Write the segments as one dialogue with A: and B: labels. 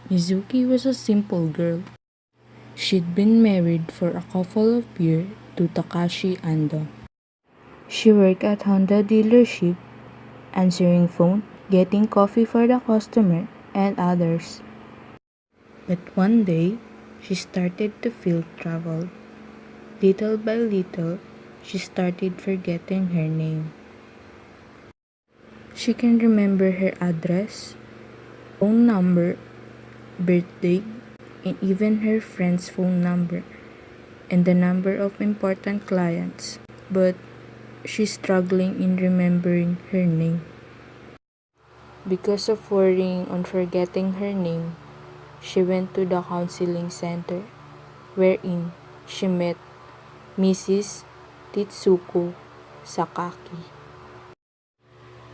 A: Mizuki was a simple girl. She'd been married for a couple of years to Takashi Ando. She worked at Honda dealership, answering phone, getting coffee for the customer, and others. But one day, she started to feel troubled. Little by little, she started forgetting her name. She can remember her address, phone number, birthday, and even her friend's phone number and the number of important clients, but she's struggling in remembering her name. Because of worrying on forgetting her name, she went to the counseling center, wherein she met Mrs. Titsuko Sakaki.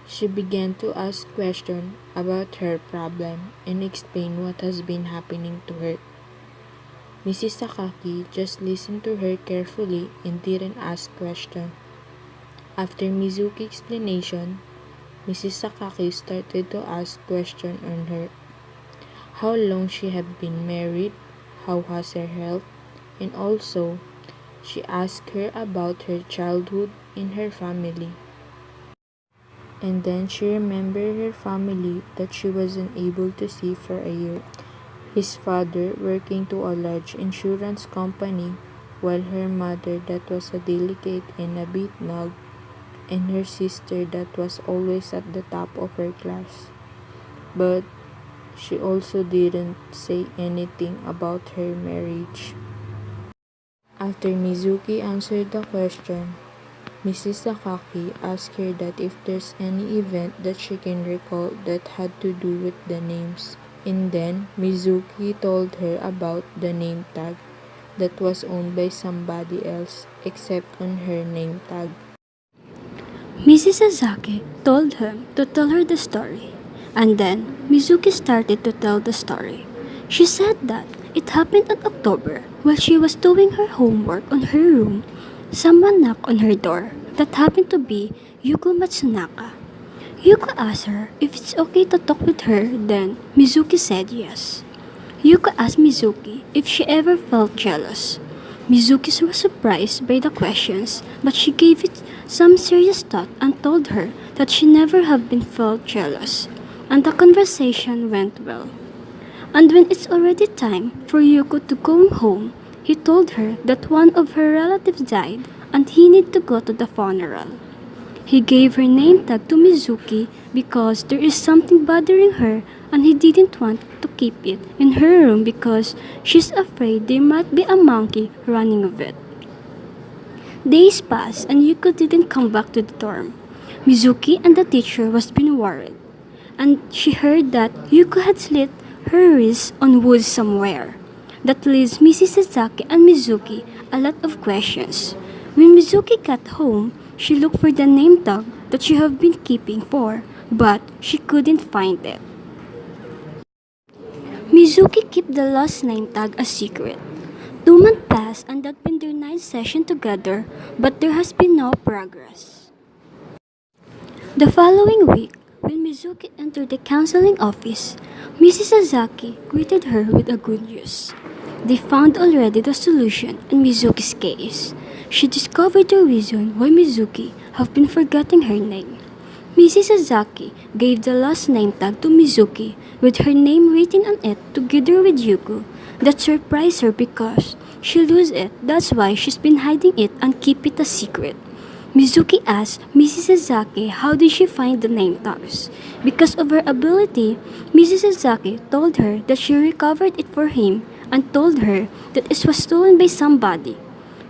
A: She began to ask questions about her problem and explain what has been happening to her. Mrs. Sakaki just listened to her carefully and didn't ask questions. After Mizuki's explanation, Mrs. Sakaki started to ask questions on her. How long she had been married, how was her health, and also, she asked her about her childhood and her family. And then she remembered her family that she wasn't able to see for a year. His father working to a large insurance company, while her mother that was a delicate and a bit nug, and her sister that was always at the top of her class. But she also didn't say anything about her marriage. After Mizuki answered the question, Mrs. Sakaki asked her that if there's any event that she can recall that had to do with the names. And then Mizuki told her about the name tag that was owned by somebody else except on her name tag.
B: Mrs. Sasaki told him to tell her the story, and then Mizuki started to tell the story. She said that it happened in October while she was doing her homework on her room. Someone knocked on her door that happened to be Yuko Matsunaka. Yuko asked her if it's okay to talk with her, then Mizuki said yes. Yuko asked Mizuki if she ever felt jealous. Mizuki was surprised by the questions, but she gave it some serious thought and told her that she never have been felt jealous, and the conversation went well. And when it's already time for Yuko to go home, he told her that one of her relatives died and he need to go to the funeral. He gave her name tag to Mizuki because there is something bothering her and he didn't want to keep it in her room because she's afraid there might be a monkey running with it. Days passed and Yuko didn't come back to the dorm. Mizuki and the teacher was being worried, and she heard that Yuko had slit her wrist on wood somewhere. That leaves Mrs. Sasaki and Mizuki a lot of questions. When Mizuki got home, she looked for the name tag that she had been keeping for, but she couldn't find it. Mizuki kept the lost name tag a secret. 2 months passed and that been their ninth session together, but there has been no progress. The following week, when Mizuki entered the counseling office, Mrs. Sasaki greeted her with a good news. They found already the solution in Mizuki's case. She discovered the reason why Mizuki have been forgetting her name. Mrs. Sasaki gave the last name tag to Mizuki with her name written on it together with Yuko. That surprised her because she lose it. That's why she's been hiding it and keep it a secret. Mizuki asked Mrs. Sasaki how did she find the name tags. Because of her ability, Mrs. Sasaki told her that she recovered it for him and told her that it was stolen by somebody.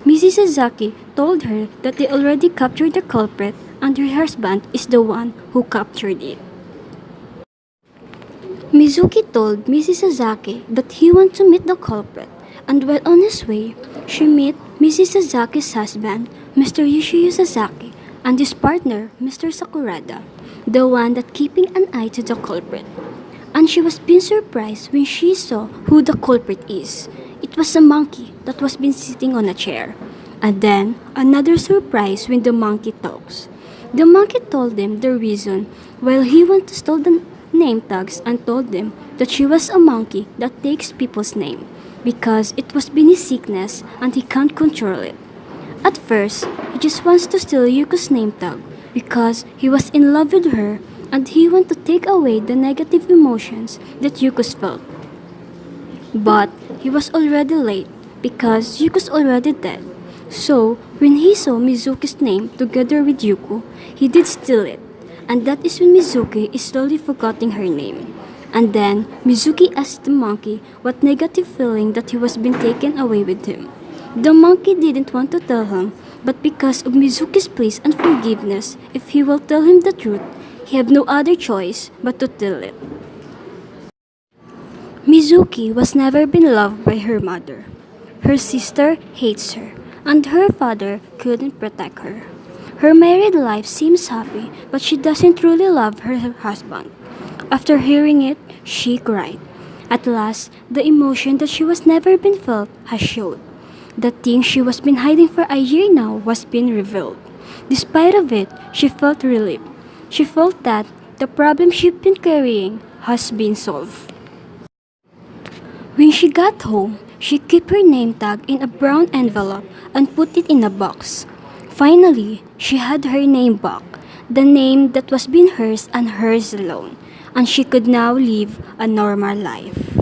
B: Mrs. Sasaki told her that they already captured the culprit and her husband is the one who captured it. Mizuki told Mrs. Sasaki that he wants to meet the culprit, and while on his way, she met Mrs. Sasaki's husband, Mr. Yoshio Sasaki, and his partner, Mr. Sakurada, the one that keeping an eye to the culprit. And she was being surprised when she saw who the culprit is. It was a monkey that was been sitting on a chair. And then, another surprise when the monkey talks. The monkey told them the reason why he wants to steal the name tags and told them that she was a monkey that takes people's name because it was Benny's sickness and he can't control it. At first, he just wants to steal Yuko's name tag because he was in love with her and he wanted to take away the negative emotions that Yuko's felt. But he was already late because Yuko's already dead. So, when he saw Mizuki's name together with Yuko, he did steal it. And that is when Mizuki is slowly forgetting her name. And then, Mizuki asked the monkey what negative feeling that he was being taken away with him. The monkey didn't want to tell him, but because of Mizuki's pleas and forgiveness, if he will tell him the truth, he had no other choice but to tell it. Mizuki was never been loved by her mother. Her sister hates her, and her father couldn't protect her. Her married life seems happy, but she doesn't truly love her husband. After hearing it, she cried. At last, the emotion that she was never been felt has showed. The thing she was been hiding for a year now was being revealed. Despite of it, she felt relief. She felt that the problem she'd been carrying has been solved. When she got home, she kept her name tag in a brown envelope and put it in a box. Finally, she had her name back, the name that was been hers and hers alone, and she could now live a normal life.